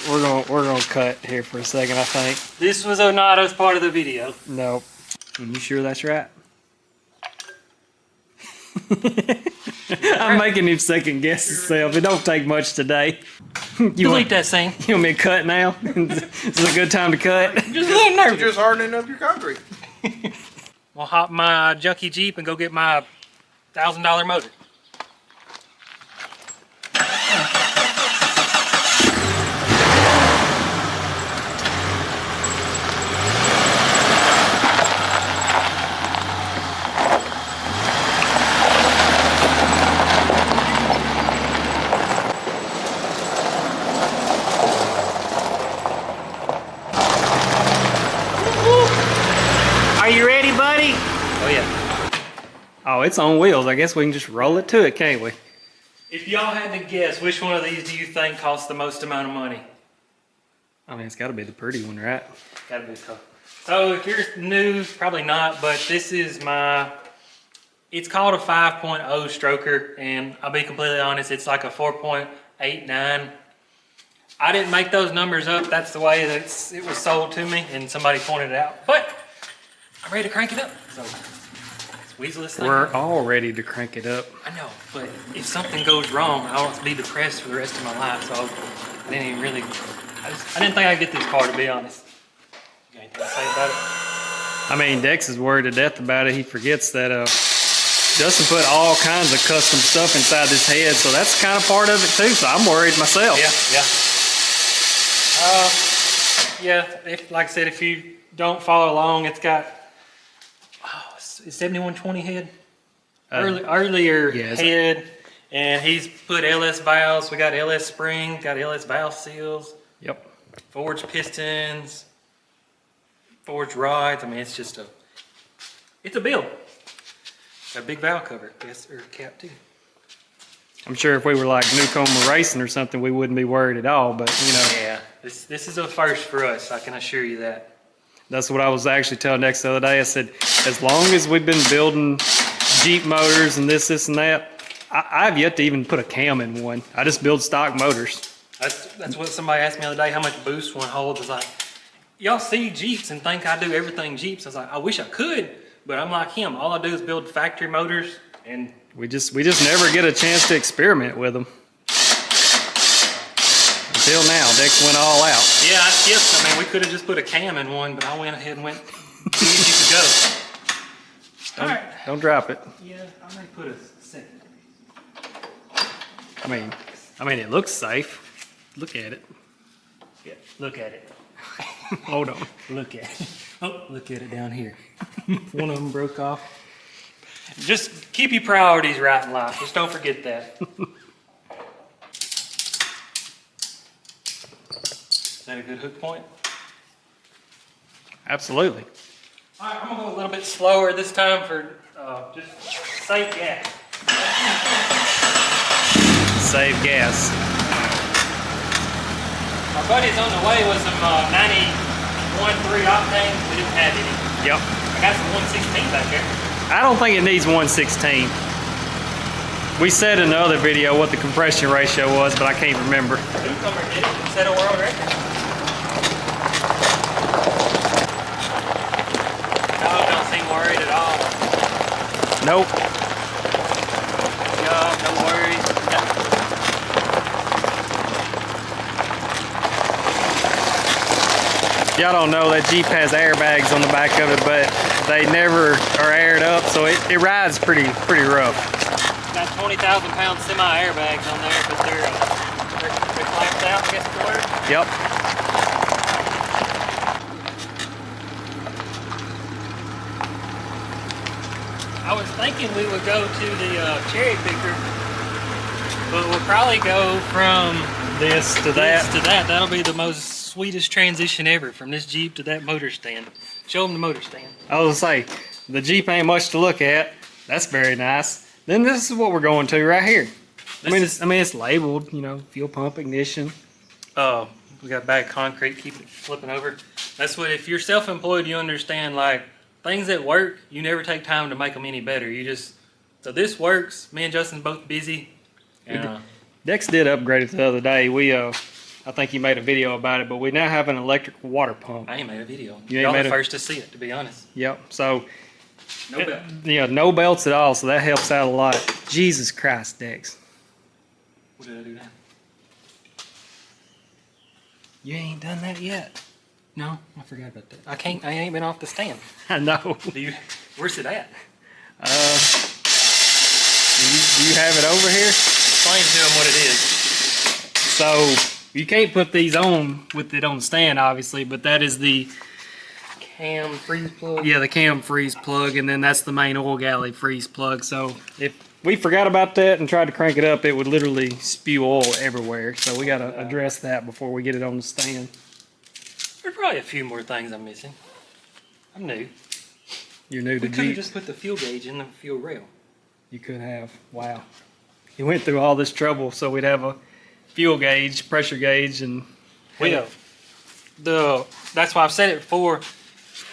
we're gonna cut here for a second, I think. This was not as part of the video. No. Are you sure that's right? I'm making him second guess himself. It don't take much today. Delete that scene. You want me to cut now? This is a good time to cut. Just a little nervous. You're just hardening up your concrete. I'll hop my junky Jeep and go get my $1,000 motor. Are you ready, buddy? Oh yeah. Oh, it's on wheels. I guess we can just roll it to it, can't we? If y'all had to guess, which one of these do you think costs the most amount of money? I mean, it's got to be the pretty one, right? Gotta be tough. So if you're new, probably not, but this is it's called a 5.0 stroker, and I'll be completely honest, it's like a 4.89. I didn't make those numbers up. That's the way that it was sold to me, and somebody pointed it out. But I'm ready to crank it up. So let's weasel this thing. We're all ready to crank it up. I know, but if something goes wrong, I don't want to be depressed for the rest of my life. So I didn't even really. I didn't think I'd get this far, to be honest. You got anything to say about it? I mean, Dex is worried to death about it. He forgets that Justin put all kinds of custom stuff inside this head, so that's kind of part of it too. So I'm worried myself. Like I said, if you don't follow along, it's got it's 7120 head, earlier head, and he's put LS valves. We got LS spring, got LS valve seals. Yep. Forged pistons, forged rods. I mean, it's just it's a build. Got a big valve cover, yes, or cap too. I'm sure if we were like Newcomer Racing or something, we wouldn't be worried at all, but you know. Yeah, this is a first for us, I can assure you that. That's what I was actually telling Dex the other day. I said, as long as we've been building Jeep motors and this and that, I've yet to even put a cam in one. I just build stock motors. That's what somebody asked me the other day, how much boost one holds. It's like, y'all see Jeeps and think I do everything Jeeps. I was like, I wish I could, but I'm like him. All I do is build factory motors, and we just never get a chance to experiment with them. Until now, Dex went all out. Yeah, I skipped. I mean, we could have just put a cam in one, but I went ahead and went as easy as you could go. All right. Don't drop it. Yeah, I may put a second. I mean, it looks safe. Look at it. Yeah, look at it. Hold on. Look at it. Oh, look at it down here. One of them broke off. Just keep your priorities right in life. Just don't forget that. Is that a good hook point? Absolutely. All right, I'm gonna go a little bit slower this time for just safe gas. Save gas. Our buddies on the way with some 91.3 octane. We didn't have any. Yep. I got some 116 back there. I don't think it needs 116. We said in the other video what the compression ratio was, but I can't remember. Newcomer did it and set a world record. Dog don't seem worried at all. Nope. No worries. Y'all don't know that Jeep has airbags on the back of it, but they never are aired up, so it rides pretty rough. Got 20,000 pound semi airbags on there, but they're clamped out, I guess the word. Yep. I was thinking we would go to the cherry picker, but we'll probably go from This to that. That'll be the most sweetest transition ever, from this Jeep to that motor stand. Show them the motor stand. I was gonna say, the Jeep ain't much to look at. That's very nice. Then this is what we're going to right here. It's labeled, you know, fuel pump, ignition. We got bag concrete, keep it flipping over. That's what, if you're self-employed, you understand, like, things that work, you never take time to make them any better. So this works. Me and Justin's both busy. Dex did upgrade it the other day. I think you made a video about it, but we now have an electric water pump. I ain't made a video. You ain't Y'all made the a... first to see it, to be honest. Yep. So, No belt. yeah, no belts at all, so that helps out a lot. Jesus Christ, Dex. What did I do now? You ain't done that yet. No, I forgot about that. I ain't been off the stand. I know. Where's it at? Do you have it over here? Explain to them what it is. So you can't put these on with it on the stand, obviously, but that is the Cam freeze plug. yeah, the cam freeze plug, and then that's the main oil galley freeze plug. So if we forgot about that and tried to crank it up, it would literally spew oil everywhere. So we got to address that before we get it on the stand. There's probably a few more things I'm missing. I'm new. You're new to We could have Jeep. just put the fuel gauge in the fuel rail. You could have. Wow. You went through all this trouble so we'd have a fuel gauge, pressure gauge, and Well, that's why I've said it before.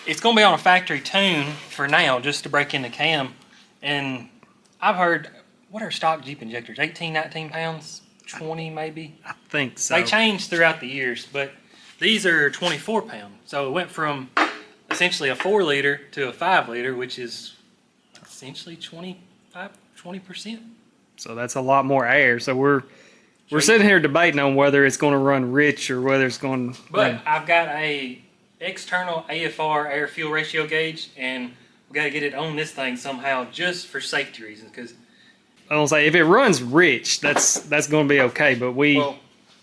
It's going to be on a factory tune for now, just to break in the cam. And I've heard, what are stock Jeep injectors? 18, 19 pounds? 20 maybe? I think so. They changed throughout the years, but these are 24 pound. So it went from essentially a 4 liter to a 5 liter, which is essentially 20%. So that's a lot more air. So we're sitting here debating on whether it's going to run rich or whether it's going to But I've got a external AFR air fuel ratio gauge, and we got to get it on this thing somehow just for safety reasons. Because I don't say if it runs rich, that's going to be okay. But well,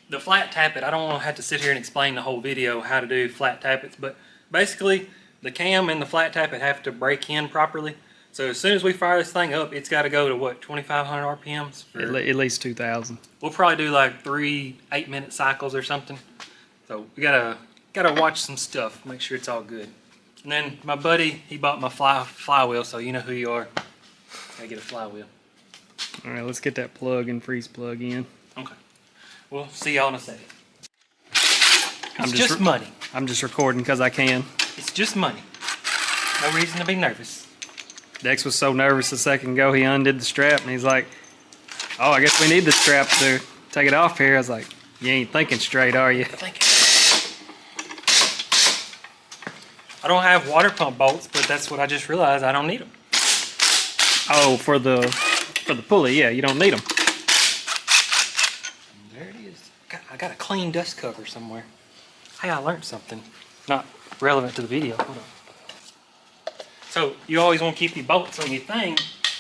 the flat tappet, I don't want to have to sit here and explain the whole video how to do flat tappets, but basically the cam and the flat tappet have to break in properly. So as soon as we fire this thing up, it's got to go to what, 2,500 RPMs? at least 2,000. We'll probably do like 3 8-minute cycles or something. So we gotta watch some stuff, make sure it's all good. And then my buddy, he bought my flywheel, so you know who you are. Gotta get a flywheel. All right, let's get that plug and freeze plug in. Okay. We'll see y'all in a second. It's just money. I'm just recording because I can. It's just money. No reason to be nervous. Dex was so nervous a second ago, he undid the strap, and he's like, oh, I guess we need the strap to take it off here. I was like, you ain't thinking straight, are you? I don't have water pump bolts, but that's what I just realized. I don't need them. Oh, for the pulley, yeah, you don't need them. There it is. I got a clean dust cover somewhere. Hey, I learned something. Not relevant to the video. Hold on. So you always want to keep your bolts on your thing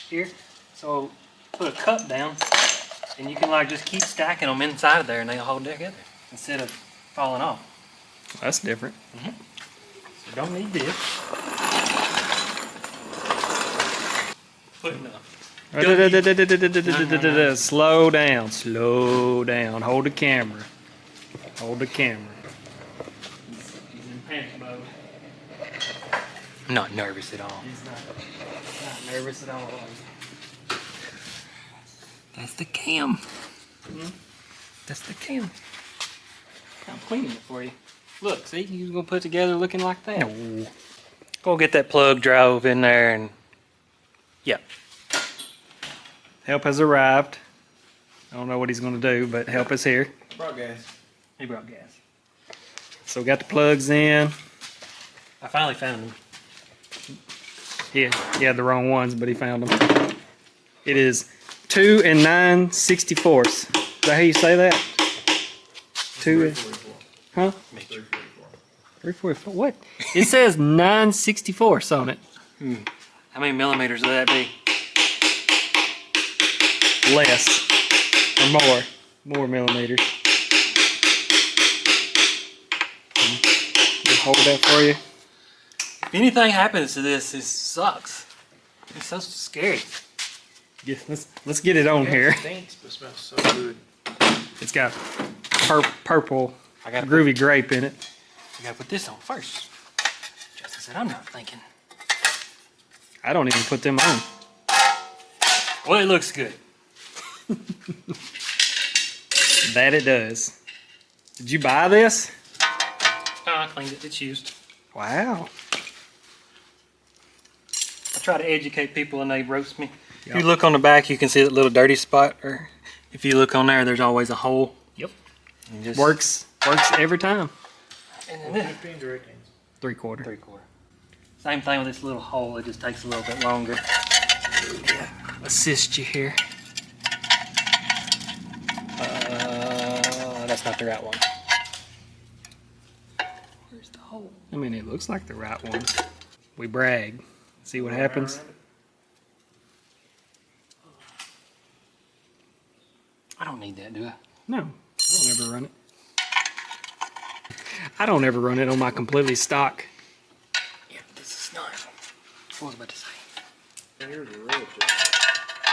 here. So put a cup down, and you can like just keep stacking them inside of there, and they'll hold together instead of falling off. That's different. So don't need this. Put enough. Slow down, slow down. Hold the camera. Hold the camera. He's in panic mode. I'm not nervous at all. He's not nervous at all. That's the cam. That's the cam. I'm cleaning it for you. Look, see, you're gonna put it together looking like that. No. Go get that plug drove in there and yep. Help has arrived. I don't know what he's going to do, but help is here. Brought gas. He brought gas. So we got the plugs in. I finally found him. He had the wrong ones, but he found them. It is 2 9/64. Is that how you say that? 2 huh? 344. What? It says 9/64 on it. How many millimeters would that be? Less or more millimeters. Just hold that for you. If anything happens to this, it sucks. It's so scary. Yeah, let's get it on here. It stinks, but it smells so good. It's got purple I gotta groovy grape in it. I gotta put this on first. Justin said I'm not thinking. I don't even put them on. Well, it looks good. That it does. Did you buy this? Oh, I cleaned it. It's used. Wow. I try to educate people and they roast me. Yep. If you look on the back, you can see that little dirty spot. Or if you look on there, there's always a hole. Yep. And just Works every time. And then 15 or 18. 3/4. 3/4. Same thing with this little hole. It just takes a little bit longer. Assist you here. That's not the right one. Where's the hole? I mean, it looks like the right one. We brag. See what happens. I don't need that, do I? No, I don't ever run it. I don't ever run it on my completely stock. Yeah, but this is not. What was I about to say? Here's a red too.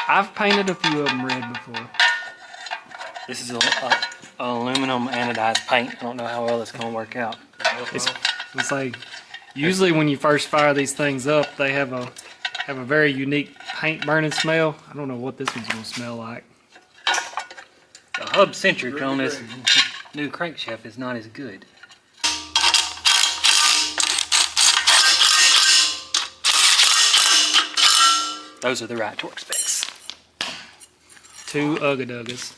I've painted a few of them red before. This is aluminum anodized paint. I don't know how well it's going to work out. It's like usually when you first fire these things up, they have a very unique paint burning smell. I don't know what this one's gonna smell like. The hub centric on this new crankshaft is not as good. Those are the right torque specs. 2 Ugga-Duggas.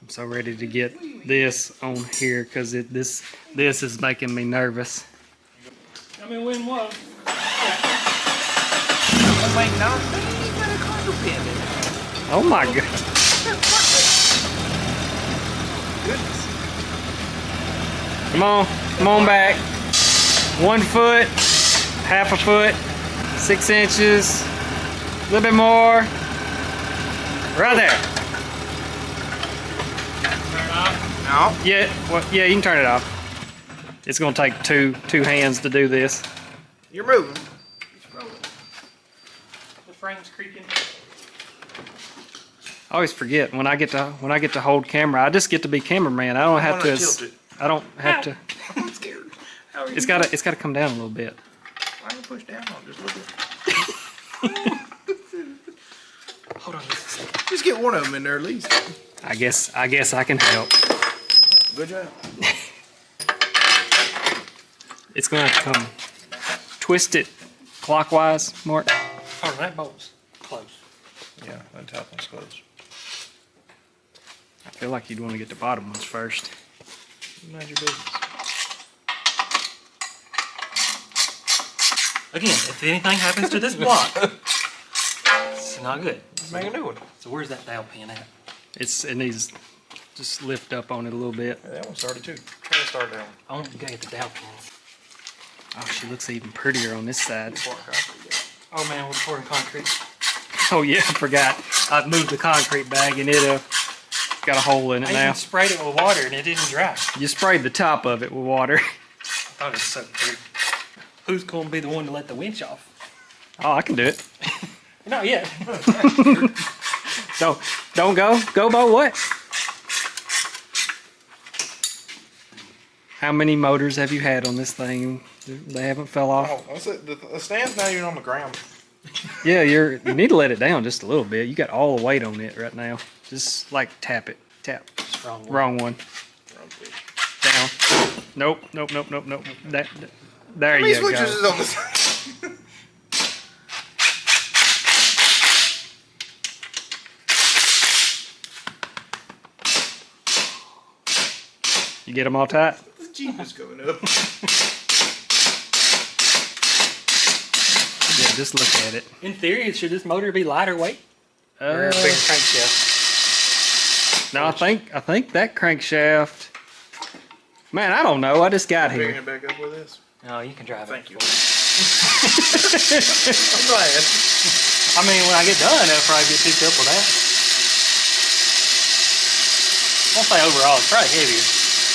I'm so ready to get this on here because this is making me nervous. I mean, win what? Oh my god. Come on back. 1 foot, half a foot, 6 inches, a little bit more. Right there. Turn it off. No. Yeah, well, yeah, you can turn it off. It's gonna take two hands to do this. You're moving. The frame's creaking. I always forget when I get to hold camera. I just get to be cameraman. I don't have to. Tilt it. I don't have to. I'm scared. How are you? It's gotta come down a little bit. Why don't you push down on it? Just look at Hold on. Just get one of them in there at least. I guess I can help. Good job. It's gonna have to come. Twist it clockwise, Mark. Oh, that bolt's close. Yeah, that top one's close. I feel like you'd want to get the bottom ones first. Mind your business. Again, if anything happens to this block, it's not good. Let's make a new one. So where's that dowel pin at? It needs just lift up on it a little bit. Yeah, that one started too. Try to start that one. I want to go get the dowel pins. Oh, she looks even prettier on this side. Oh man, we're pouring concrete. Oh yeah, I forgot. I moved the concrete bag and it got a hole in it I now. even sprayed it with water and it didn't dry. You sprayed the top of it with water. I thought it was so pretty. Who's going to be the one to let the winch off? Oh, I can do it. Not yet. Don't go. Go by what? How many motors have you had on this thing? They haven't fell off. Oh, what's it? The stand's not even on the ground. Yeah, you need to let it down just a little bit. You got all the weight on it right now. Just like tap it. Tap. Wrong one. Down. Nope. There How many you switches go. is on this? You get them all tight? The Jeep is coming up. Yeah, just look at it. In theory, should this motor be lighter weight? Or a bigger crankshaft? No, I think that crankshaft. Man, I don't know. I just got Picking here. it back up with this. No, you can drive Thank it. you. I'm glad. I mean, when I get done, it'll probably get picked up with that. I'll say overall, it's probably heavier.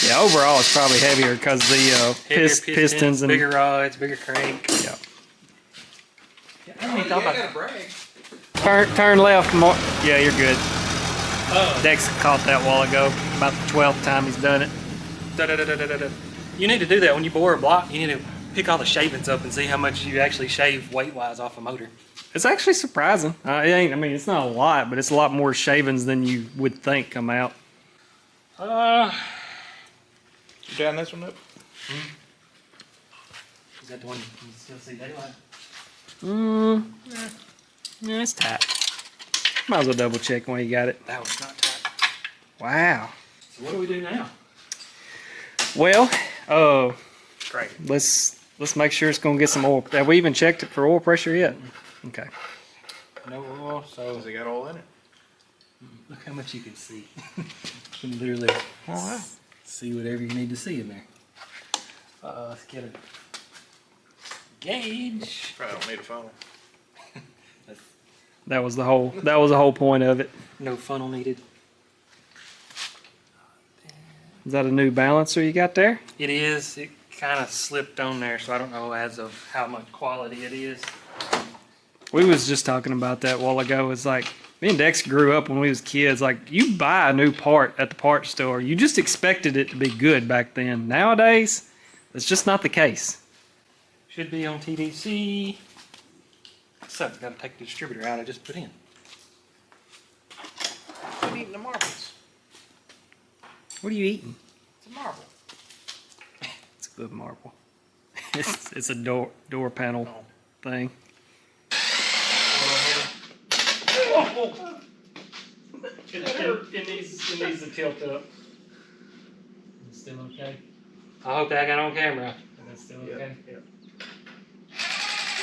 Yeah, overall it's probably heavier because the Heavier pistons and bigger rods, bigger crank. yeah. I don't even thought about brag. Turn left more. Yeah, you're good. Oh. Dex caught that a while ago. About the 12th time he's done it. You need to do that when you bore a block. You need to pick all the shavings up and see how much you actually shave weight-wise off a motor. It's actually surprising. It ain't. I mean, it's not a lot, but it's a lot more shavings than you would think come out. You down this one up? Is that the one you can still see daylight? Yeah, it's tight. Might as well double check when you got it. That one's not tight. Wow. So So what do we do now? Well, Great. let's make sure it's gonna get some oil. Have we even checked it for oil pressure yet? Okay. No oil, so Does it got oil in it? look how much you can see. You can literally see whatever you need to see in there. Let's get a gauge. Probably don't need a funnel. That was the whole point of it. No funnel needed. Is that a new balancer you got there? It is. It kind of slipped on there, so I don't know as of how much quality it is. We was just talking about that a while ago. It's like me and Dex grew up when we was kids. Like you buy a new part at the parts store, you just expected it to be good back then. Nowadays, that's just not the case. Should be on TDC. So, got to take the distributor out I just put in. I'm eating the marbles. What are you eating? It's a marble. It's a good marble. It's a door panel thing. It needs to tilt up. It's still okay. I hope that got on camera. That's still okay.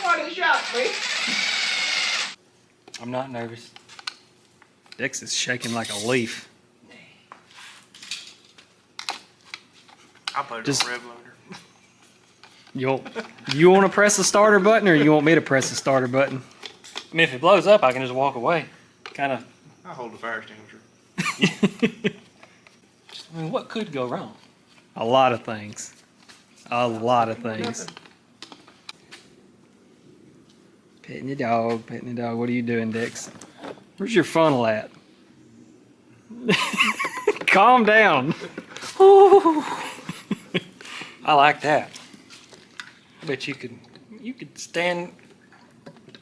What is shot, me? I'm not nervous. Dex is shaking like a leaf. I put it Just- on rev loader. You want to press the starter button, or you want me to press the starter button? I mean, if it blows up, I can just walk away. Kind of. I hold the fire extinguisher. I mean, what could go wrong? A lot of things. A lot of things. Petting the dog, petting the dog. What are you doing, Dex? Where's your funnel at? Calm down. I like that. I bet you could stand.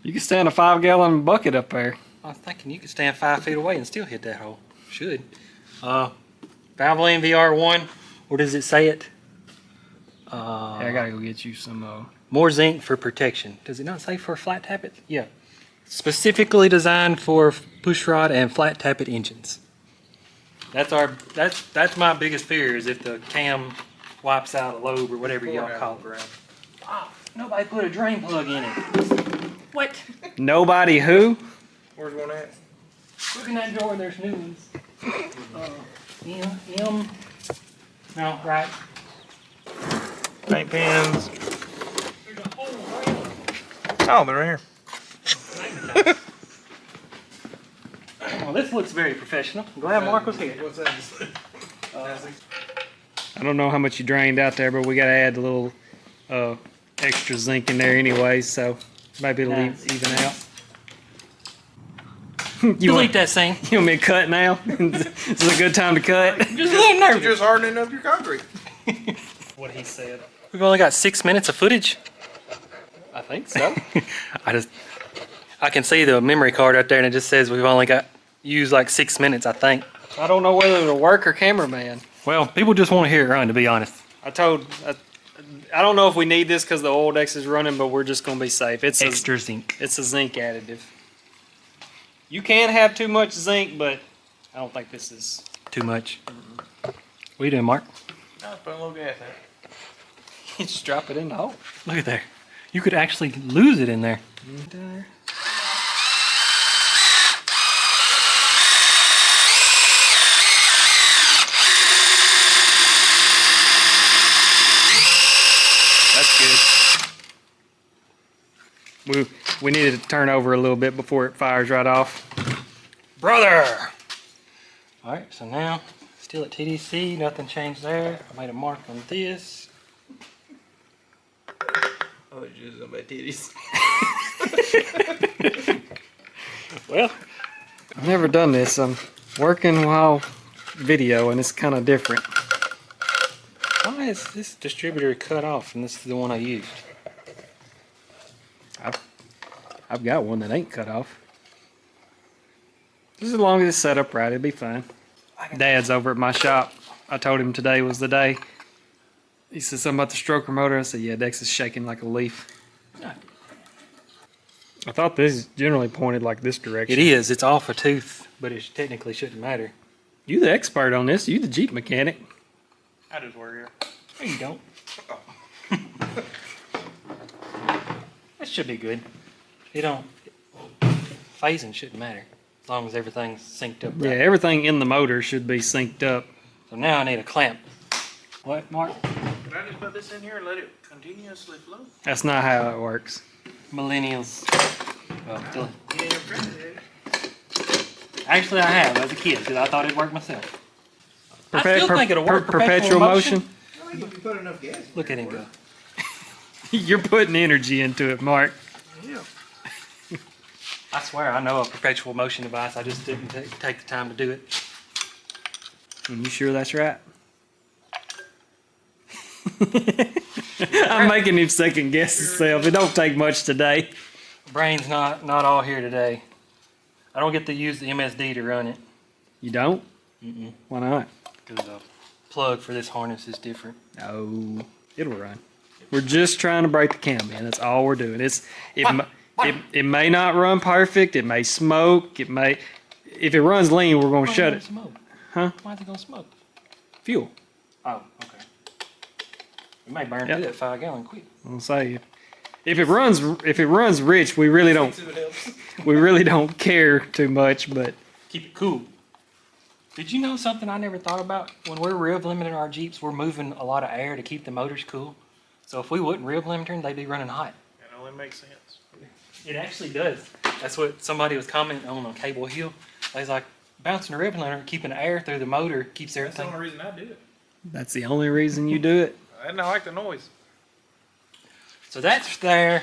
You can stand a 5-gallon bucket up there. I was thinking you could stand 5 feet away and still hit that hole. Should. Valvoline VR1. Where does it say it? Hey, I gotta go get you some. More zinc for protection. Does it not say for flat tappet? Yeah. Specifically designed for pushrod and flat tappet engines. That's my biggest fear is if the cam wipes out a lobe or whatever y'all call it. Oh, nobody put a drain plug in it. What? Nobody who? Where's one at? Look in that drawer, there's new ones. M. No, right. Paint pens. There's a hole around. Oh, they're right here. Well, this looks very professional. I'm glad Mark was here. What's that? I don't know how much you drained out there, but we gotta add a little extra zinc in there anyway, so maybe it'll Nice. even out. Delete that thing. You want me to cut now? This is a good time to cut. Just a little You're nervous. just hardening up your concrete. What he said. We've only got 6 minutes of footage. I think so. I can see the memory card out there, and it just says we've only got used like 6 minutes, I think. I don't know whether to work or cameraman. Well, people just want to hear it run, to be honest. I don't know if we need this because the oil dex is running, but we're just gonna be safe. It's Extra zinc. It's a zinc additive. You can have too much zinc, but I don't think this is. Too much. What are you doing, Mark? No, put a little gas in it. You just drop it in the hole. Look at there. You could actually lose it in there. That's good. We needed to turn over a little bit before it fires right off. Brother! Alright, so now, still at TDC, nothing changed there. I made a mark on this. Oh, it's just on my titties. Well, I've never done this. I'm working while video, and it's kind of different. Why is this distributor cut off and this is the one I used? I've got one that ain't cut off. Just as long as it's set up right, it'll be fine. Dad's over at my shop. I told him today was the day. He said something about the stroker motor. I said, yeah, Dex is shaking like a leaf. I thought this is generally pointed like this direction. It is. It's off a tooth, but it technically shouldn't matter. You the expert on this. You the Jeep mechanic. I just work here. No, you don't. That should be good. It don't. Phasing shouldn't matter as long as everything's synced up. Yeah, Right. everything in the motor should be synced up. So now I need a clamp. What, Mark? Can I just put this in here and let it continuously flow? That's not how it works. Millennials. Well, still. You ain't never tried it, have Actually, I have as a kid because I thought it'd work myself. I Perpe- still think it'll work. Perpetual motion. you? I think if you put enough gas in Look there, at him it go. works. You're putting energy into it, Mark. Yeah. I swear I know a perpetual motion device. I just didn't take the time to do it. Are you sure that's right? I'm making him second guess himself. It don't take much today. Brain's not all here today. I don't get to use the MSD to run it You don't? Mm-mm. Why not? because the plug for this harness is different. No, it'll run. We're just trying to break the cam in. That's all we're doing. It may not run perfect. It may smoke. It may. If it runs lean, we're gonna shut it. Smoke? Huh? Why is it gonna smoke? Fuel. Oh, okay. We may burn Yep. through that 5-gallon quick. I'll say if it runs rich, we really don't. See what else? We really don't care too much. But Keep it cool. Did you know something I never thought about? When we're rev limiting our Jeeps, we're moving a lot of air to keep the motors cool. So if we wouldn't rev limit them, they'd be running hot. That only makes sense. It actually does. That's what somebody was commenting on Cable Hill. They was like, bouncing the rev limiter, keeping the air through the motor keeps That's the everything. only reason I do it. that's the only reason you do it. And I like the noise. So that's there.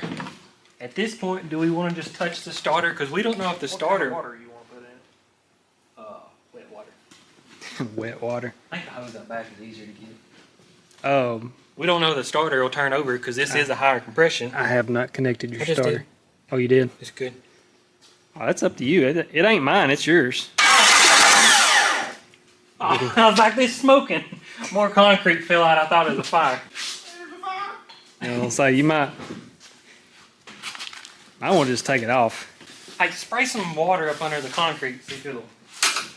At this point, do we want to just touch the starter? Because we don't know if the starter. What kind of water you want to put in it? Wet water. Wet water. I think the hose out back is easier to get. We don't know the starter will turn over because this is a higher compression. I have not connected your I just starter. did. Oh, you did? It's good. Oh, that's up to you. It ain't mine. It's yours. Oh, I was like, this smoking. More concrete fell out. I thought it was a fire. I'll say you might. I want to just take it off. Hey, spray some water up under the concrete. See if it'll.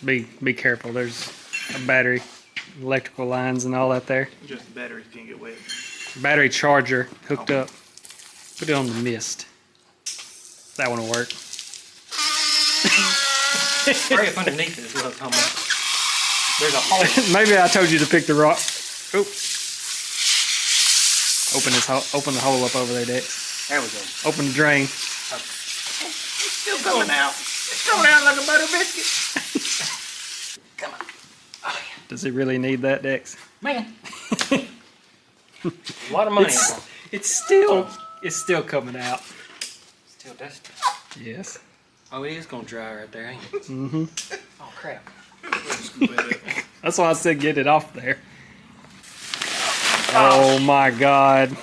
Be careful. There's a battery, electrical lines, and all that there. Just the batteries can't get wet. Battery charger hooked up. Put it on the mist. That one will work. Spray up underneath it is what I'm talking about. There's a hole. Maybe I told you to pick the rock. Oop. Open the hole up over there, Dex. There we go. Open the drain. It's still coming out. It's coming out like a butter biscuit. Come on. Oh, yeah. Does it really need that, Dex? Man. A lot of money. It's still coming out. Still dusty. Yes. Oh, it is going to dry right there, ain't it? Mm-hmm. Oh, crap. That's why I said get it off there. Oh my God.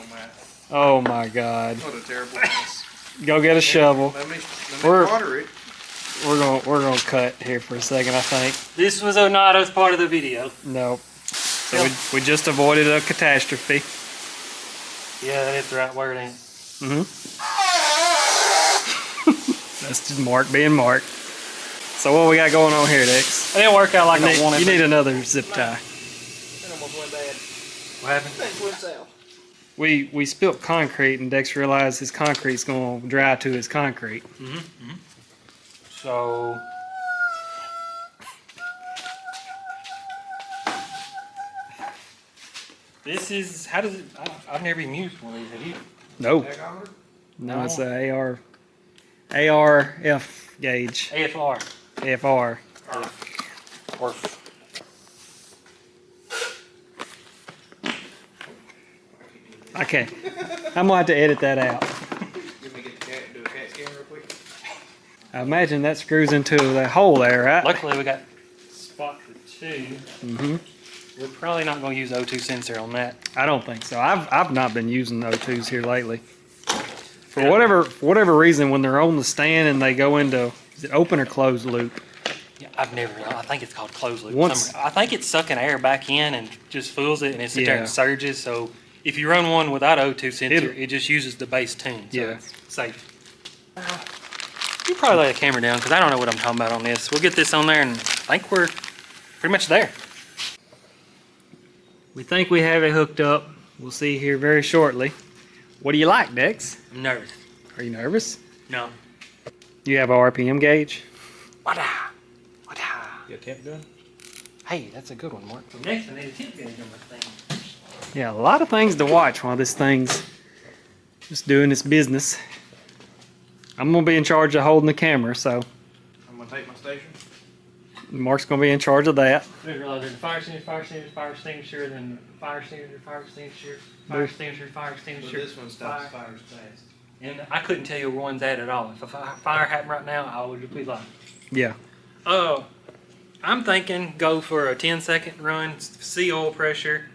Oh my God. What a terrible mess. Go get a shovel. Let me We're- water it. We're gonna cut here for a second, I think. This was not as part of the video. Nope. So we just avoided a catastrophe. Yeah, that is the right word, ain't it? Mm-hmm. That's just Mark being Mark. So what we got going on here, Dex? It didn't work out like I wanted. You need another zip tie. That almost went bad. What happened? Things went south. We spilt concrete, and Dex realized his concrete's gonna dry to his concrete. So, this is, how does it, I've never even used one of these, have you? Nope. Tachometer? No, it's a ARF gauge. AFR. AFR. Or, Okay. I'm gonna have to edit that out. Let me get the cat and do a CAT scan real quick. I imagine that screws into the hole there, right? luckily we got spot for 2. Mm-hmm. We're probably not going to use O2 sensor on that. I don't think so. I've not been using O2s here lately. For whatever reason, when they're on the stand and they go into, is it open or closed loop? Yeah, I've never, I think it's called closed loop. Once- I think it's sucking air back in and just fools it and it sits there Yeah. and surges. So if you run one without O2 sensor, It'll- it just uses the base tune. So Yeah. it's safe. You probably lay the camera down because I don't know what I'm talking about on this. We'll get this on there and I think we're pretty much there. We think we have it hooked up. We'll see here very shortly. What do you like, Dex? I'm nervous. Are you nervous? No. You have a RPM gauge? Wada. Wada. You got temp gun? Hey, that's a good one, Mark. Next, I need a temp gauge on my thing. Yeah, a lot of things to watch while this thing's just doing its business. I'm gonna be in charge of holding the camera, so I'm gonna take my station. Mark's gonna be in charge of that. I didn't realize there's a fire extinguisher, fire extinguisher, then fire extinguisher, fire extinguisher, fire extinguisher, fire extinguisher. This one stops fires fast. And I couldn't tell you where one's at all. If a fire happened right now, I would be lying. Yeah. Oh, I'm thinking go for a 10-second run, see oil pressure,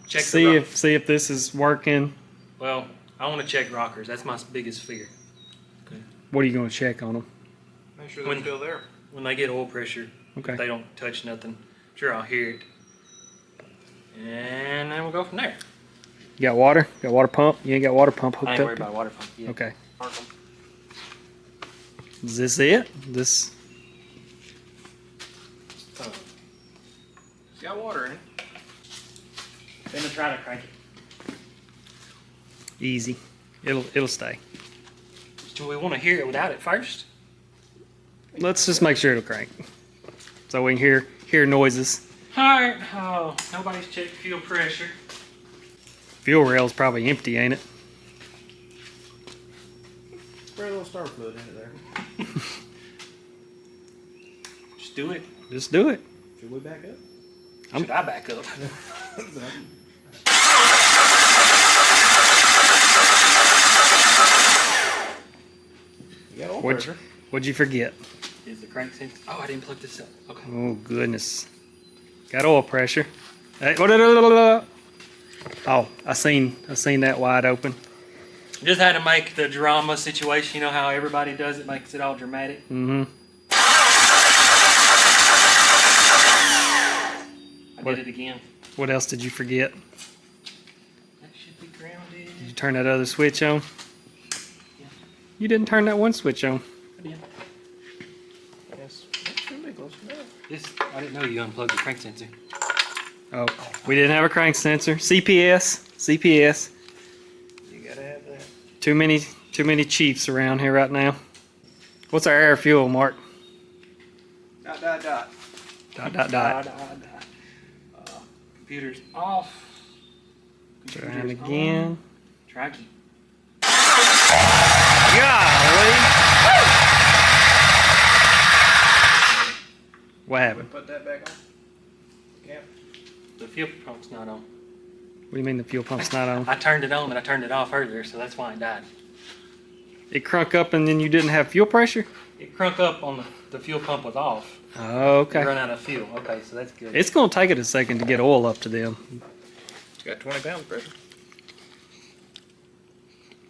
check See the if this is working. Well, I want to check rockers. That's my biggest fear. What are you gonna check on them? Make sure they're still there. When they get oil pressure, Okay. if they don't touch nothing, sure I'll hear it. And then we'll go from there. You got water? Got water pump? You ain't got water pump I hooked ain't up? worried about water pump yet. Okay. Is this it? This It's got water in it. Then we'll try to crank it. easy. It'll stay. Do we want to hear it without it first? Let's just make sure it'll crank. So we can hear noises. Alright. Oh, nobody's checked fuel pressure. Fuel rail's probably empty, ain't it? Spray a little star fluid in it there. Just do it. Just do it. Should we back up? Should I back up? You got oil What'd pressure. what'd you forget? Is the crank sense? Oh, I didn't plug this up. Okay. Oh goodness. Got oil pressure. Hey, oh, I seen that wide open. Just had to make the drama situation. You know how everybody does it, makes it all dramatic. Mm-hmm. I did it again. What else did you forget? That should be grounded. Did you turn that other switch on? Yeah. You didn't turn that one switch on. I did. Yes. That should be close enough. This, I didn't know you unplugged the crank sensor. Oh, we didn't have a crank sensor. CPS. You gotta have that. Too many chiefs around here right now. What's our air fuel, Mark? Dot, dot, dot. Dot, dot, dot. Computer's off. Trying again. Try again. Golly. What happened? Put that back on. Camp. The fuel pump's not on. What do you mean the fuel pump's not on? I turned it on and I turned it off earlier, so that's why it died. It crunk up and then you didn't have fuel pressure? It crunk up on the fuel pump was off. Oh, It okay. run out of fuel. Okay, so that's good. It's going to take it a second to get oil up to them. It's got 20 pounds of pressure.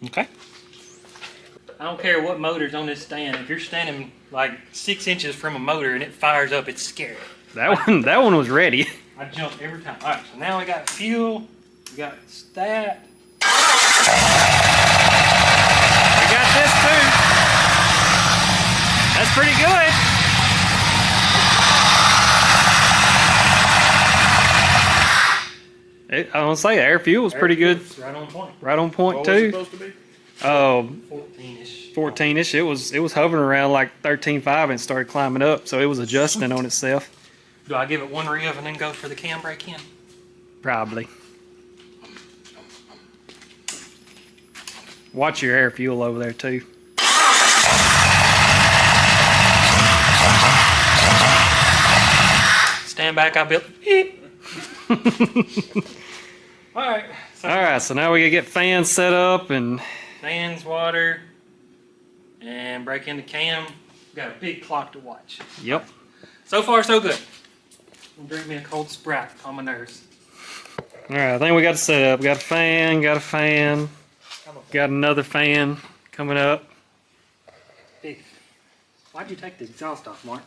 Okay. I don't care what motor's on this stand. If you're standing like 6 inches from a motor and it fires up, it's scary. That one was ready. I jump every time. All right, so now we got fuel. We got stat. We got this too. That's pretty good. I want to say air fuel was pretty good. It's right on point. Right on point What was it too. supposed to be? Oh, 14-ish. 14-ish. It was hovering around like 13.5 and started climbing up, so it was adjusting on itself. Do I give it one rev and then go for the cam brake in? Probably. Watch your air fuel over there too. Stand back, I built. Alright. So Alright, so now we gotta get fans set up and fans, water, and break into cam. Got a big clock to watch. yep. So far, so good. We'll drink me a cold Sprite, calm my nerves. Alright, I think we got it set up. Got a fan, got another fan coming up. Hey, why'd you take the exhaust off, Mark?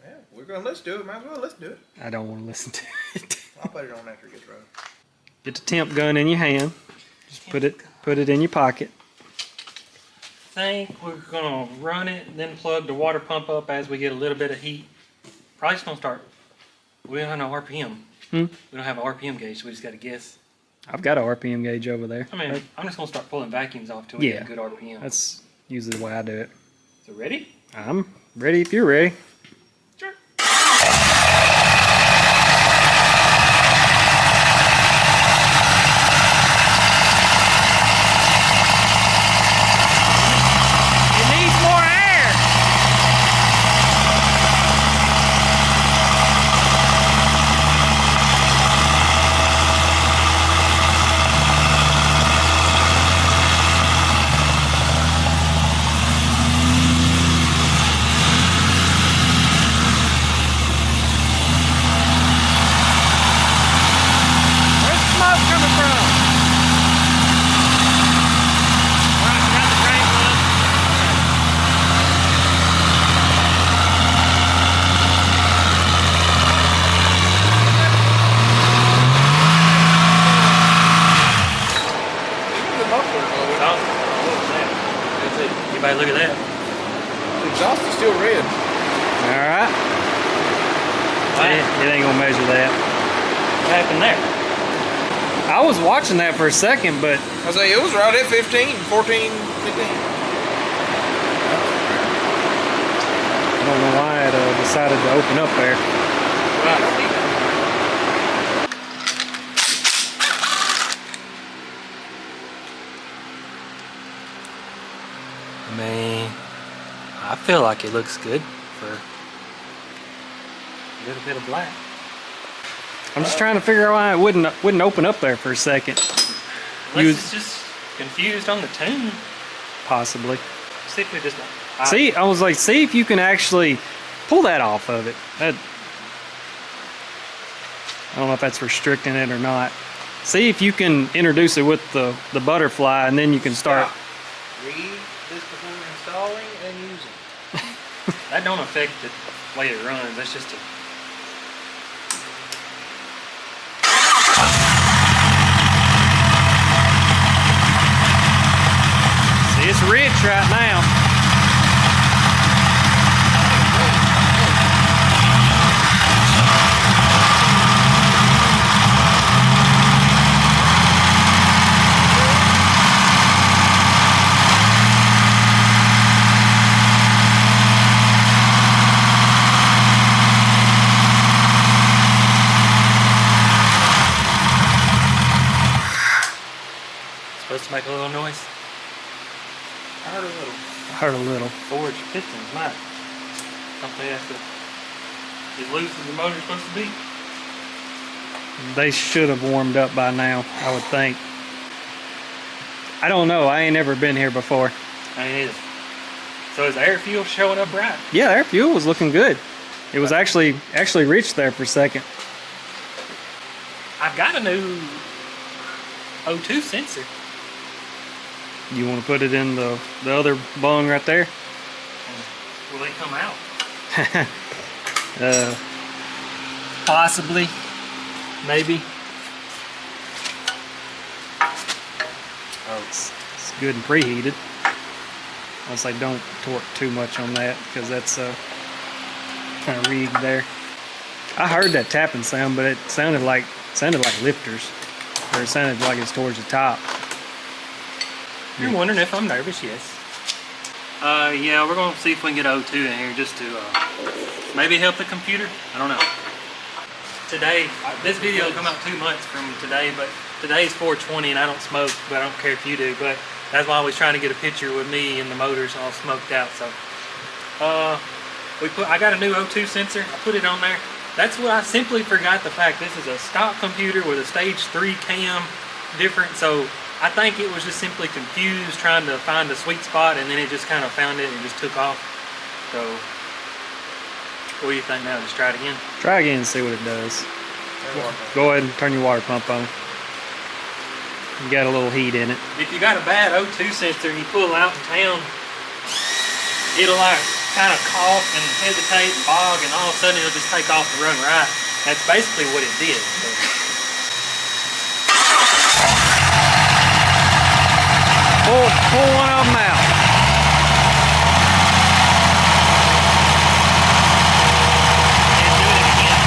Yeah, we're gonna let's do it. Might as well let's do it. I don't want to listen to it. I'll put it on after it gets running. Get the temp gun in your hand. Just put it in your pocket. Think we're gonna run it, then plug the water pump up as we get a little bit of heat. Probably just gonna start We don't have no RPM. Hmm? We don't have an RPM gauge, so we just got to guess. I've got an RPM gauge over there. I mean, I'm just gonna start pulling vacuums off till we Yeah. get a good RPM. That's usually the way I do it. So ready? I'm ready if you're ready. Sure. It needs more air. Where's the smoke coming from? All right, we got the drain plug. The muffler glowing. Exhaust. What was that? That's it. Everybody look at that. The exhaust is still red. All right. It ain't gonna measure that. What happened there? I was watching that for a second, but I say it was right at 15, 14, 15. I don't know why it decided to open up there. Right. I mean, I feel like it looks good for a little bit of black. I'm just trying to figure out why it wouldn't open up there for a second. Unless it's just confused on the tune. Possibly. See if we just See, I was like, see if you can actually pull that off of it. That, I don't know if that's restricting it or not. See if you can introduce it with the butterfly, and then you can start. Read this before installing and using. That don't affect the way it runs. That's just a. See, it's rich right now. Supposed to make a little noise. I heard a little. I heard a little. Forged pistons might. Something has to. As loose as the motor's supposed to be. They should have warmed up by now, I would think. I don't know. I ain't never been here before. I ain't either. So is the air fuel showing up right? Yeah, their fuel was looking good. It was actually rich there for a second. I've got a new O2 sensor. You want to put it in the other bung right there? Will they come out? Possibly. Maybe. Oh, it's good and preheated. I was like, don't torque too much on that because that's kind of rigged there. I heard that tapping sound, but it sounded like lifters, or it sounded like it's towards the top. You're wondering if I'm nervous? Yes. Yeah, we're gonna see if we can get O2 in here just to maybe help the computer. I don't know. Today, this video will come out 2 months from today, but today's 420 and I don't smoke, but I don't care if you do. But that's why I was trying to get a picture with me and the motors all smoked out. So, I got a new O2 sensor. I put it on there. That's what I simply forgot the fact. This is a stock computer with a stage 3 cam different. So I think it was just simply confused trying to find a sweet spot, and then it just kind of found it and just took off. So what do you think now? Just try it again? Try again and see what it does. Go ahead and turn your water pump on. You got a little heat in it. If you got a bad O2 sensor and you pull out in town, it'll like kind of cough and hesitate and bog, and all of a sudden it'll just take off and run right. That's basically what it did. Pull one of them out. And do it again.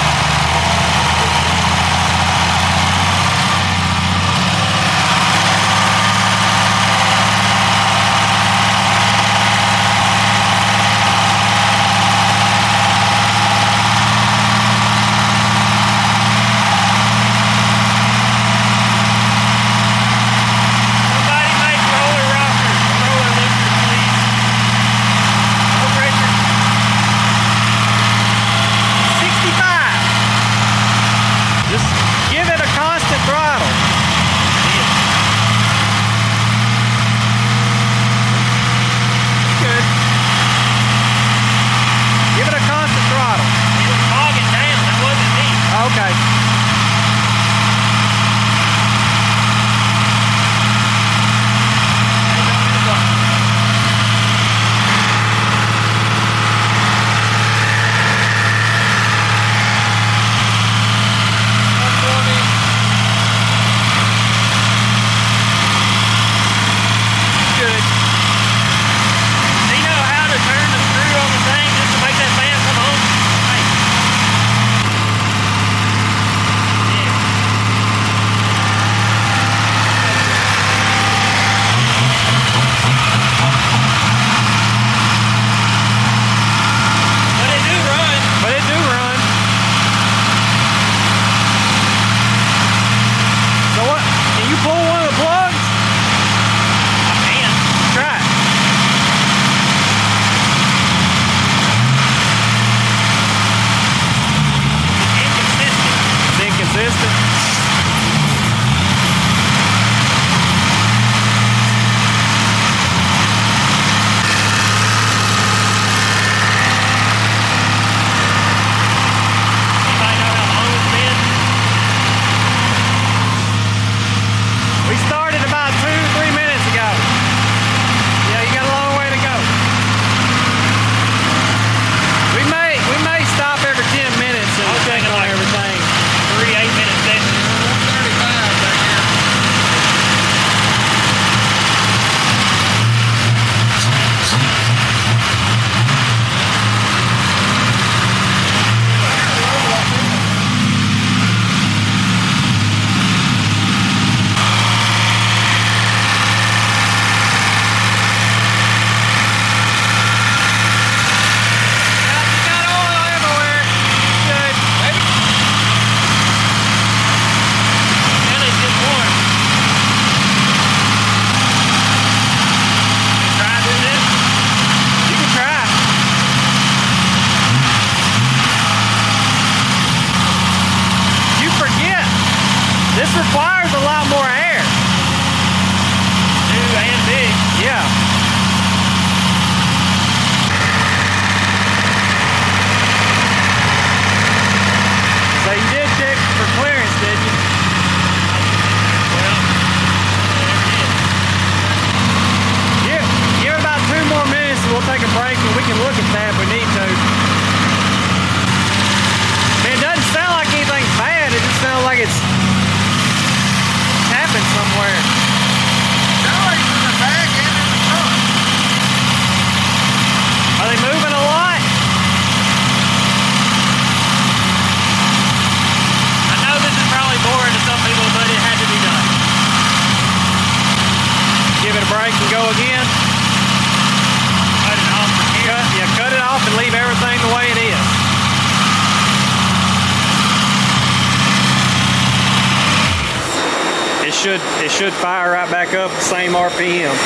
should fire right back up, same RPM.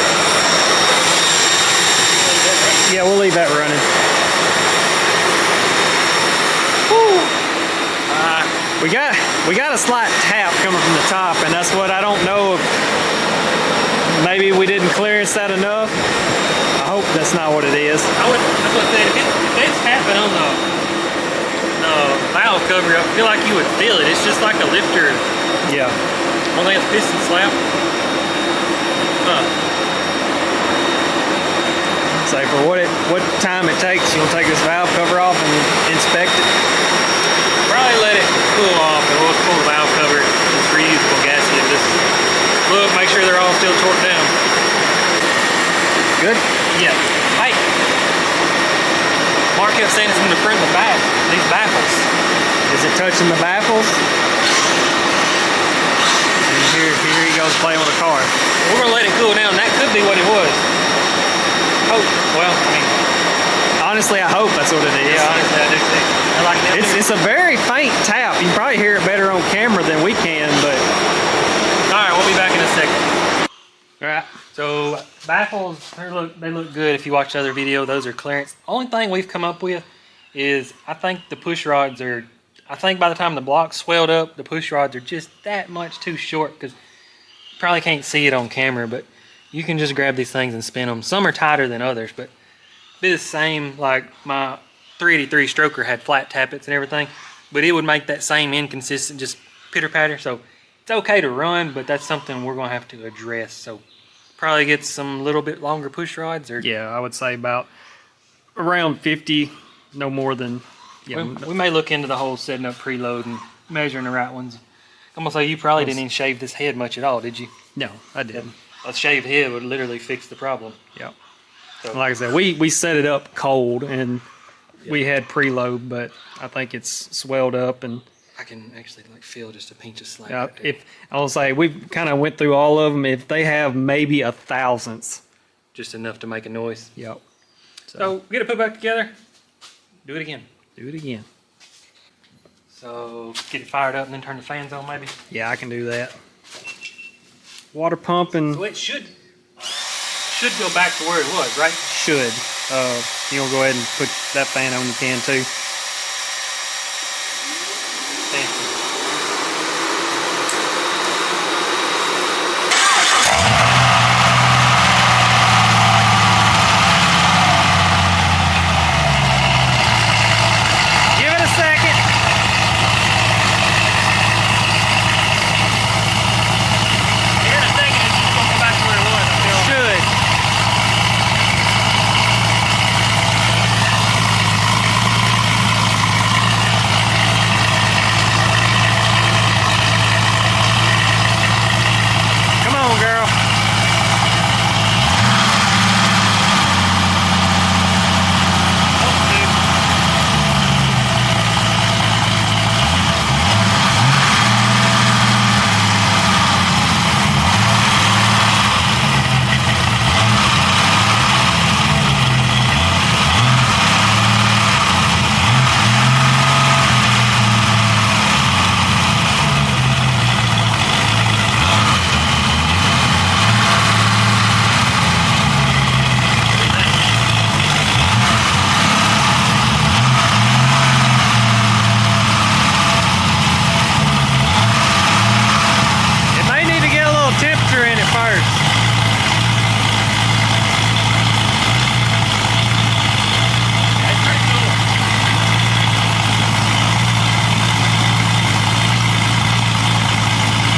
Yeah, we'll leave that running. Woo. We got a slight tap coming from the top, and that's what I don't know if maybe we didn't clearance that enough. I hope that's not what it is. That's what I said. If it's tapping on the valve cover, I feel like you would feel it. It's just like a lifter. Yeah. I think it's piston slap. So for what time it takes, you'll take this valve cover off and inspect it. Probably let it cool off, and we'll pull the valve cover. It's reusable gasket. Just look, make sure they're all still torqued down. Good. Yeah. Hey, Mark kept saying it's in the front and the back. These baffles. Is it touching the baffles? And here he goes playing with a car. We're gonna let it cool down. That could be what it was. Oh, well, I mean, honestly, I hope that's what it is. yeah, honestly, I do think. I like that. It's a very faint tap. You can probably hear it better on camera than we can, but. All right, we'll be back in a second. All right. So baffles, they look good. If you watch the other video, those are clearance. Only thing we've come up with is I think the push rods are. I think by the time the block's swelled up, the push rods are just that much too short, because you probably can't see it on camera, but you can just grab these things and spin them. Some are tighter than others, but be the same. Like my 383 stroker had flat tappets and everything, but it would make that same inconsistent, just pitter patter. So it's okay to run, but that's something we're gonna have to address. So probably get some little bit longer push rods, or yeah, I would say about around 50, no more than. Yeah, we may look into the whole setting up preload and measuring the right ones. I'm gonna say you probably didn't even shave this head much at all, did you? No, I didn't. A shaved head would literally fix the problem. Yeah. So, like I said, we set it up cold and we had preload, but I think it's swelled up, and I can actually like feel just a pinch of slack. if I'll say we've kind of went through all of them. If they have maybe a thousandth, just enough to make a noise. yep. So get it put back together. Do it again. Do it again. So get it fired up and then turn the fans on, maybe. Yeah, I can do that. Water pump and So it should go back to where it was, right? should. You gonna go ahead and put that fan on, you can too. Give it a second. Here in a second, it's just gonna go back to where it was. I feel. Should. Come on, girl. It may need to get a little temperature in it first. That's pretty cool.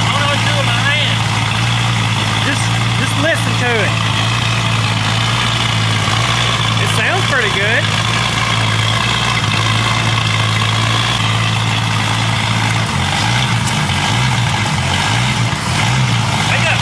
I don't know what to do with my hand. Just listen to it. It sounds pretty good. Wake up.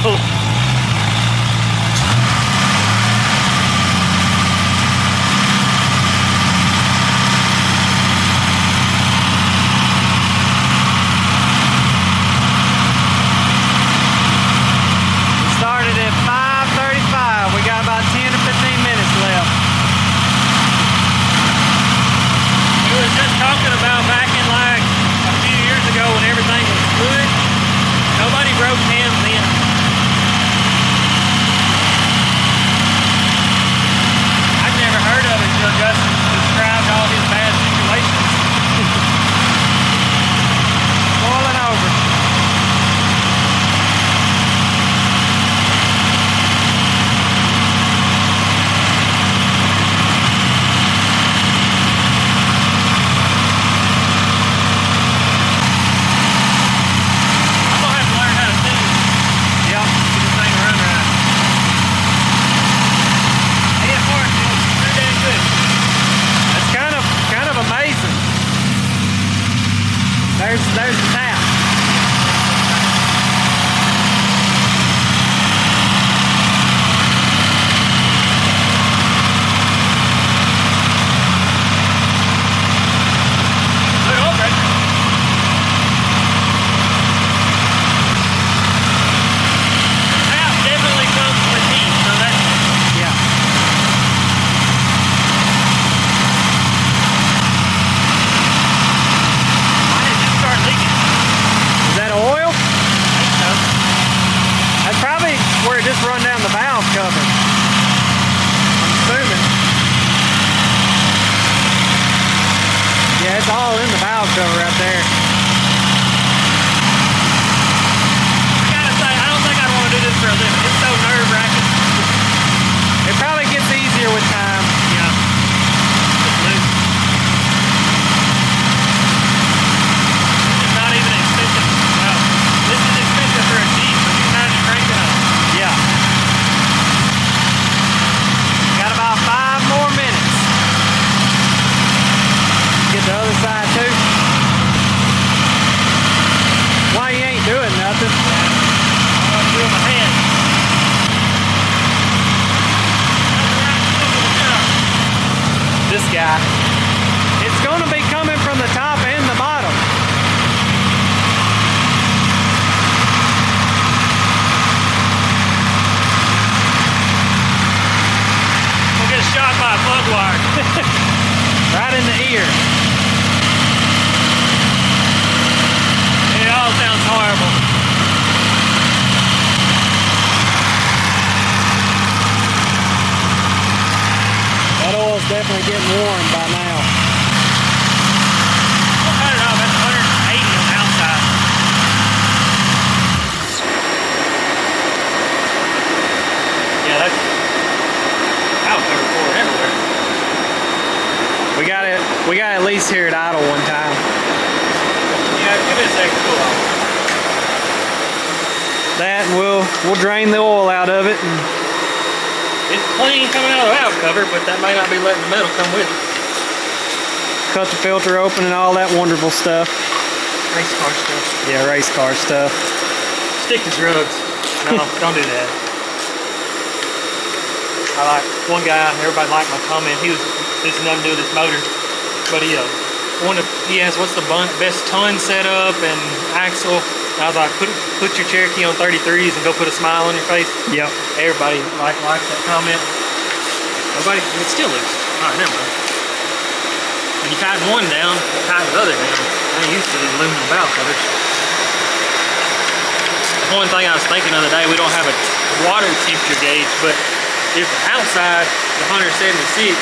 cold. Started at 5:35. We got about 10 or 15 minutes left. We was just talking about back in like a few years ago when everything was good. Nobody broke cams then. I've never heard of it until Justin described all his bad situations. Boiling over. I'm gonna have to learn how to sing. Yep. Get this thing to run right. Hey, Mark, you're damn good. That's kind of amazing. There's the tap. Good old pressure. Tap definitely comes with heat, so that's Yeah. why did it start leaking? Is that oil? I think so. That's probably where it just run down the valve cover. I'm assuming. Yeah, it's all in the valve cover right there. I gotta say, I don't think I'd want to do this for a living. It's so nerve-wracking. It probably gets easier with time. Yeah. It's loose. This is not even expensive. Well, this is expensive for a Jeep, but you can imagine cranking up. Yeah. Got about 5 more minutes. Get the other side too. Why you ain't doing nothing? I want to do it with my hand. This guy. It's going to be coming from the top and the bottom. We'll get shot by a plug wire. Right in the ear. It all sounds horrible. That oil's definitely getting warm by now. I'll cut it off. That's 180 on the outside. Yeah, that's out there for everywhere. We got at least here at idle one time. Yeah, give it a second to cool off. That and we'll drain the oil out of it and It's clean coming out of the valve cover, but that may not be letting the metal come with it. cut the filter open and all that wonderful stuff. Race car stuff. Yeah, race car stuff. Stick to drugs. No, don't do that. I like one guy, everybody liked my comment. He was, this is nothing to do with this motor, but he asked what's the best ton setup and axle. I was like, put your Cherokee on 33s and go put a smile on your face. Yep. Everybody likes that comment. Nobody, it's still loose. All right, never mind. When you tighten one down, tighten the other down. I ain't used to these aluminum valve covers. One thing I was thinking the other day, we don't have a water temperature gauge, but if outside the 176,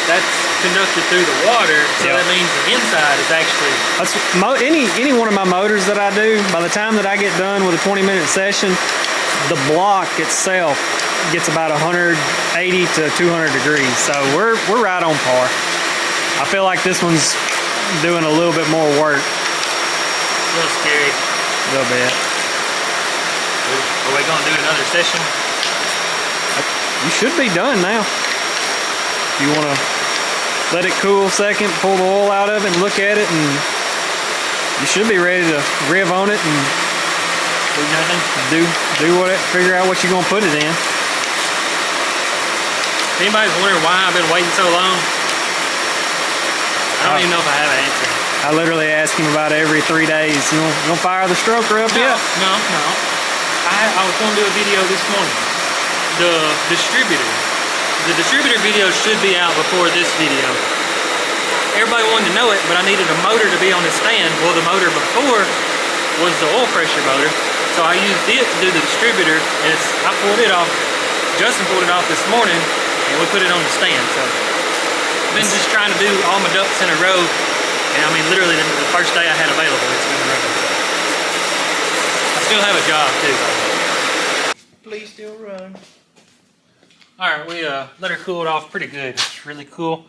that's conducted through the water, so Yeah. that means the inside is actually. That's any one of my motors that I do, by the time that I get done with a 20-minute session, the block itself gets about 180 to 200 degrees. So we're right on par. I feel like this one's doing a little bit more work. A little scary. A little bit. Are we going to do another session? You should be done now. If you want to let it cool a second, pull the oil out of it and look at it, and you should be ready to rev on it and Do nothing. Do what? Figure out what you're gonna put it in. If anybody's wondering why I've been waiting so long, I don't even know if I have an answer. I literally ask him about it every 3 days. You gonna fire the stroker up yet? No. I was gonna do a video this morning. The distributor video should be out before this video. Everybody wanted to know it, but I needed a motor to be on the stand. Well, the motor before was the oil pressure motor, so I used it to do the distributor, and I pulled it off. Justin pulled it off this morning, and we put it on the stand. So I've been just trying to do all my ducks in a row, and I mean literally the first day I had available, it's been running. I still have a job too. Please still run. All right, we let her cool it off pretty good. It's really cool.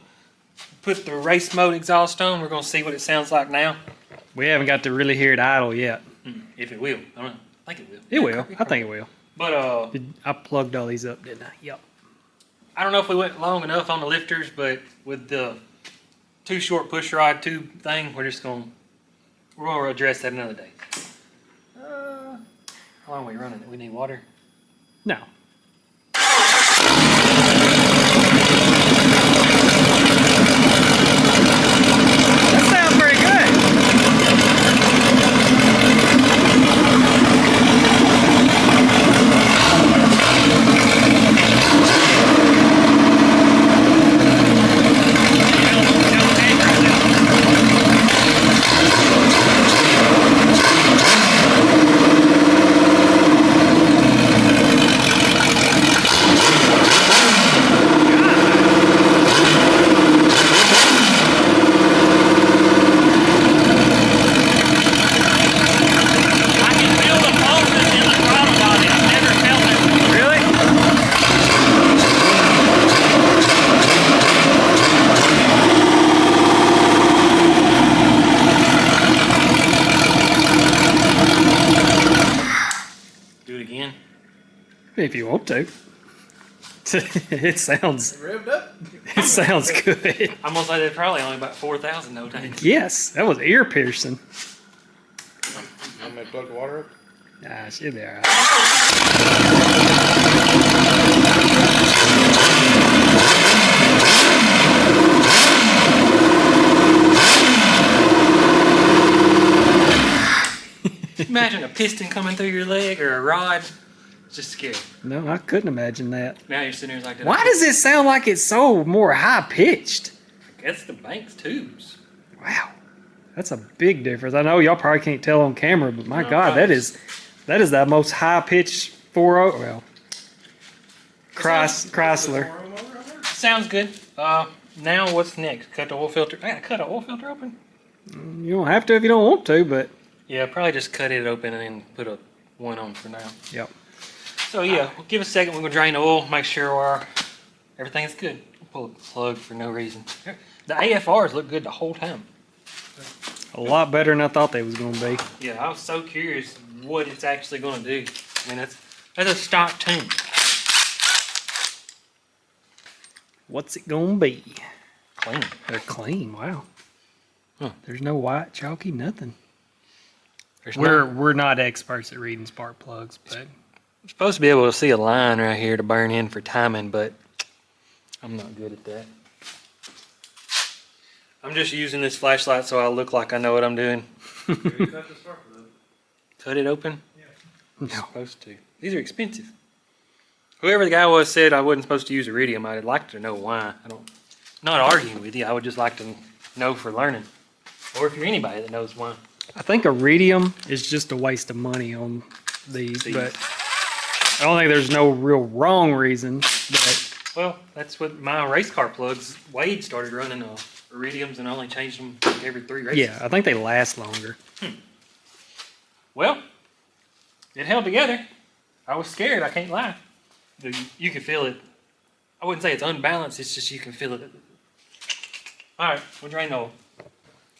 Put the race mode exhaust on. We're gonna see what it sounds like now. We haven't got to really hear it idle yet. If it will, I don't know. I think it will. It will. I think it will. But I plugged all these up, didn't I? Yep. I don't know if we went long enough on the lifters, but with the too short push rod tube thing, we're gonna address that another day. How long are we running it? We need water. No. That sounds pretty good. If you want to. It sounds Revved up. It sounds good. I'm gonna say they're probably only about 4,000 no tanks. Yes, that was ear piercing. I'm gonna plug the water up. Ah, she'll be alright. Imagine a piston coming through your leg or a rod. It's just scary. No, I couldn't imagine that. Now you're sitting there like that. Why does it sound like it's so more high pitched? That's the Banks tubes. Wow, that's a big difference. I know y'all probably can't tell on camera, but my God, that is the most high pitched 4.0. Well, Chrysler. Sounds good. Now what's next? Cut the oil filter. I gotta cut an oil filter open. You don't have to if you don't want to, but yeah, probably just cut it open and then put one on for now. Yep. So yeah, we'll give it a second. We're gonna drain the oil, make sure everything's good. We'll pull the plug for no reason. The AFRs look good the whole time. A lot better than I thought they was gonna be. Yeah, I was so curious what it's actually gonna do. I mean, that's a stock tune. What's it gonna be? Clean. They're clean. Wow. Huh. There's no white chalky, nothing. There's We're not experts at reading spark plugs, but I'm supposed to be able to see a line right here to burn in for timing, but I'm not good at that. I'm just using this flashlight so I look like I know what I'm doing. Cut it open? no. I'm supposed to. These are expensive. Whoever the guy was said I wasn't supposed to use iridium. I'd like to know why. Not arguing with you. I would just like to know for learning. Or if you're anybody that knows why. I think iridium is just a waste of money on these, but I don't think there's no real wrong reason. But well, that's what my race car plugs. Wade started running iridiums and only changed them every 3 races. yeah, I think they last longer. Well, it held together. I was scared. I can't lie. You can feel it. I wouldn't say it's unbalanced. It's just you can feel it. All right, we'll drain the oil.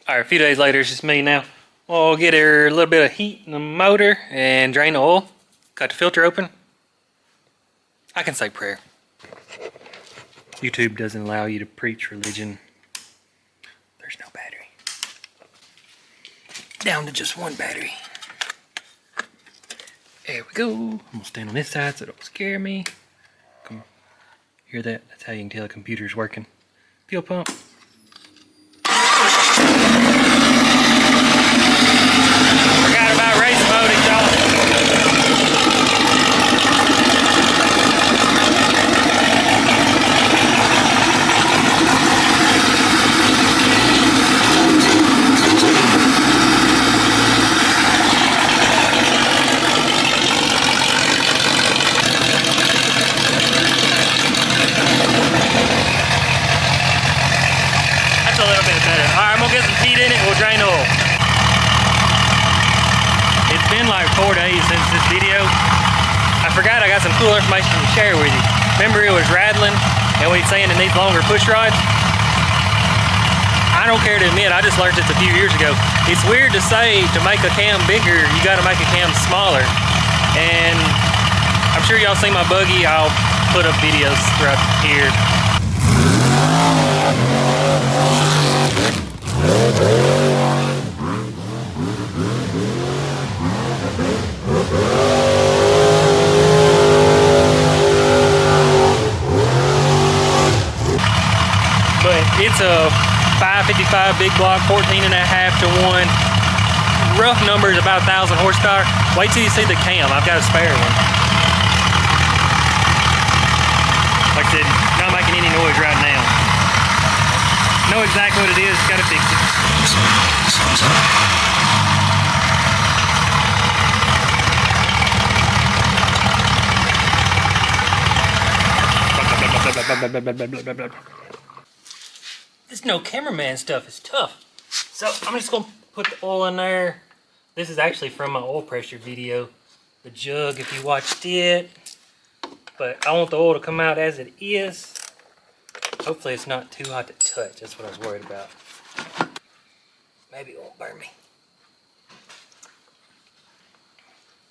All right, a few days later, it's just me now. We'll get her a little bit of heat in the motor and drain the oil. Cut the filter open. I can say prayer. YouTube doesn't allow you to preach religion. There's no battery. Down to just one battery. There we go. I'm gonna stand on this side so it don't scare me. Come on. Hear that? That's how you can tell the computer's working. Fuel pump. Forgot about race mode, y'all. That's a little bit better. All right, I'm gonna get some heat in it. We'll drain oil. It's been like 4 days since this video. I forgot I got some cool information to share with you. Remember it was rattling and we saying it needs longer push rods? I don't care to admit, I just learned this a few years ago. It's weird to say to make a cam bigger, you gotta make a cam smaller. And I'm sure y'all seen my buggy. I'll put up videos throughout here. But it's a 555 big block, 14.5 to 1. Rough numbers about 1,000 horsepower. Wait till you see the cam. I've got a spare one. Like I said, not making any noise right now. Know exactly what it is. Gotta fix it. This no cameraman stuff is tough. So I'm just gonna put the oil in there. This is actually from my oil pressure video. The jug, if you watched it. But I want the oil to come out as it is. Hopefully it's not too hot to touch. That's what I was worried about. Maybe it won't burn me.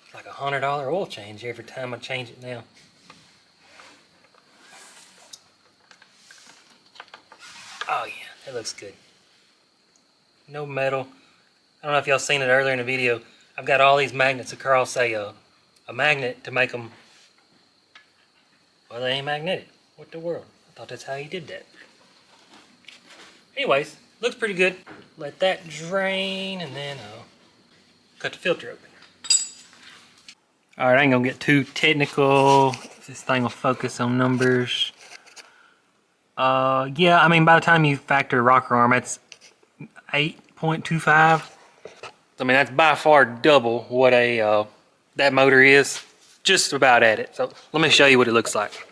It's like $100 oil change every time I change it now. Oh yeah, it looks good. No metal. I don't know if y'all seen it earlier in the video. I've got all these magnets across a magnet to make them, well, they ain't magnetic. What the world? I thought that's how you did that. Anyways, looks pretty good. Let that drain and then cut the filter open. Alright, I ain't gonna get too technical. If this thing will focus on numbers. Yeah, I mean, by the time you factor rocker arm, it's 8.25. I mean, that's by far double what a that motor is. Just about at it. So let me show you what it looks like.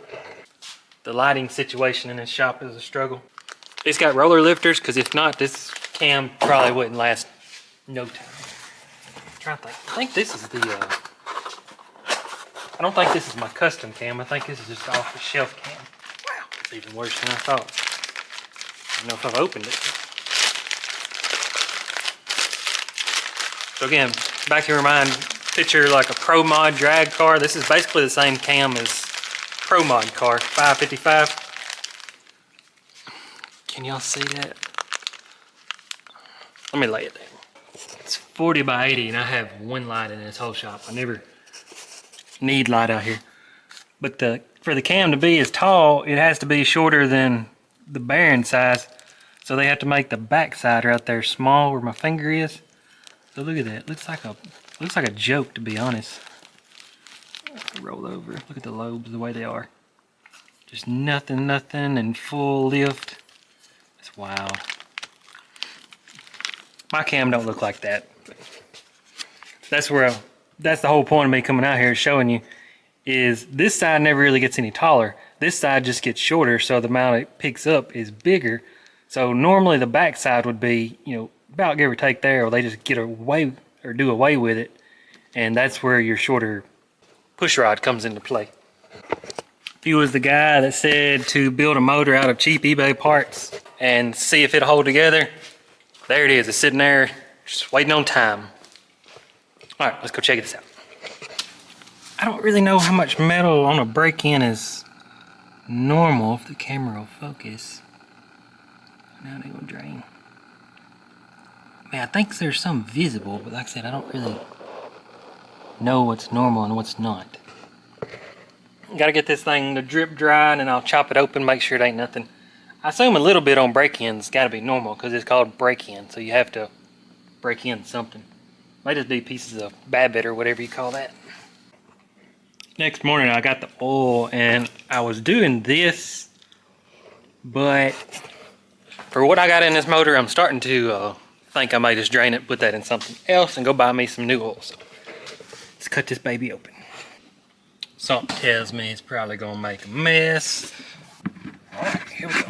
The lighting situation in this shop is a struggle. It's got roller lifters, because if not, this cam probably wouldn't last no time. I'm trying to think. I think this is the I don't think this is my custom cam. I think this is just off the shelf cam. Wow, it's even worse than I thought. I don't know if I've opened it. So again, back to remind, picture like a Pro Mod drag car. This is basically the same cam as Pro Mod car, 555. Can y'all see that? Let me lay it down. It's 40 by 80 and I have one light in this whole shop. I never need light out here. But for the cam to be as tall, it has to be shorter than the bearing size. So they have to make the back side right there small where my finger is. So look at that. Looks like a joke, to be honest. Roll over. Look at the lobes the way they are. Just nothing, and full lift. It's wild. My cam don't look like that. That's the whole point of me coming out here showing you is this side never really gets any taller. This side just gets shorter, so the amount it picks up is bigger. So normally the back side would be, you know, about give or take there, or they just get away or do away with it. And that's where your shorter push rod comes into play. If you was the guy that said to build a motor out of cheap eBay parts and see if it'll hold together, there it is. It's sitting there just waiting on time. All right, let's go check this out. I don't really know how much metal on a break-in is normal if the camera will focus. Now they're gonna drain. Man, I think there's some visible, but like I said, I don't really know what's normal and what's not. Gotta get this thing to drip dry, and then I'll chop it open, make sure it ain't nothing. I assume a little bit on break-ins gotta be normal because it's called break-in, so you have to break in something. Might just be pieces of babbitt or whatever you call that. Next morning I got the oil and I was doing this, but for what I got in this motor, I'm starting to think I might just drain it, put that in something else, and go buy me some new oil. So let's cut this baby open. Something tells me it's probably gonna make a mess. Alright, here we go.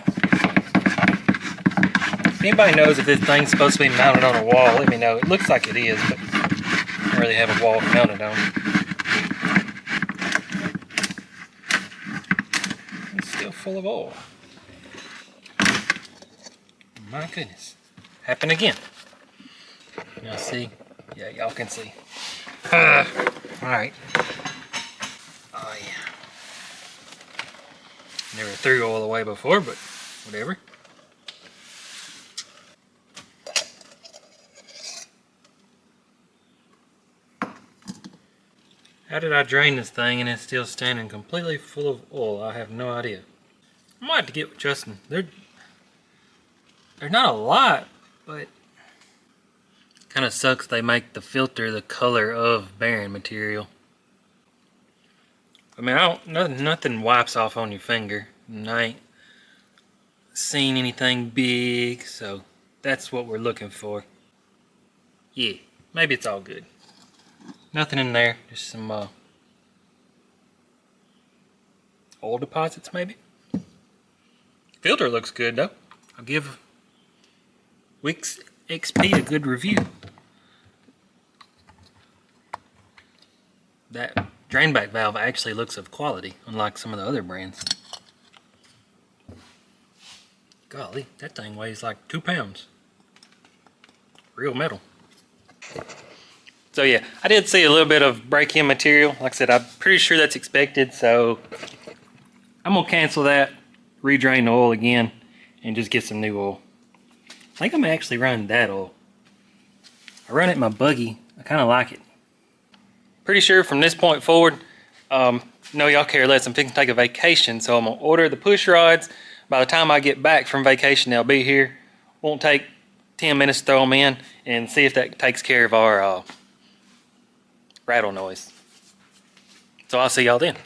If anybody knows if this thing's supposed to be mounted on a wall, let me know. It looks like it is, but I don't really have a wall mounted on. It's still full of oil. My goodness. Happened again. Y'all see? Yeah, y'all can see. Alright. Oh yeah. Never threw oil away before, but whatever. How did I drain this thing and it's still standing completely full of oil? I have no idea. I might have to get with Justin. They're not a lot, but kind of sucks they make the filter the color of bearing material. I mean, nothing wipes off on your finger, and I ain't seen anything big, so that's what we're looking for. Yeah, maybe it's all good. Nothing in there, just some oil deposits maybe. Filter looks good though. I'll give Wix XP a good review. That drain back valve actually looks of quality, unlike some of the other brands. Golly, that thing weighs like 2 pounds. Real metal. So yeah, I did see a little bit of break-in material. Like I said, I'm pretty sure that's expected, so I'm gonna cancel that, re-drain the oil again, and just get some new oil. I think I'm actually running that oil. I run it in my buggy. I kind of like it. Pretty sure from this point forward, no y'all care less. I'm fixing to take a vacation, so I'm gonna order the push rods. By the time I get back from vacation, they'll be here. Won't take 10 minutes to throw them in and see if that takes care of our rattle noise. So I'll see y'all then.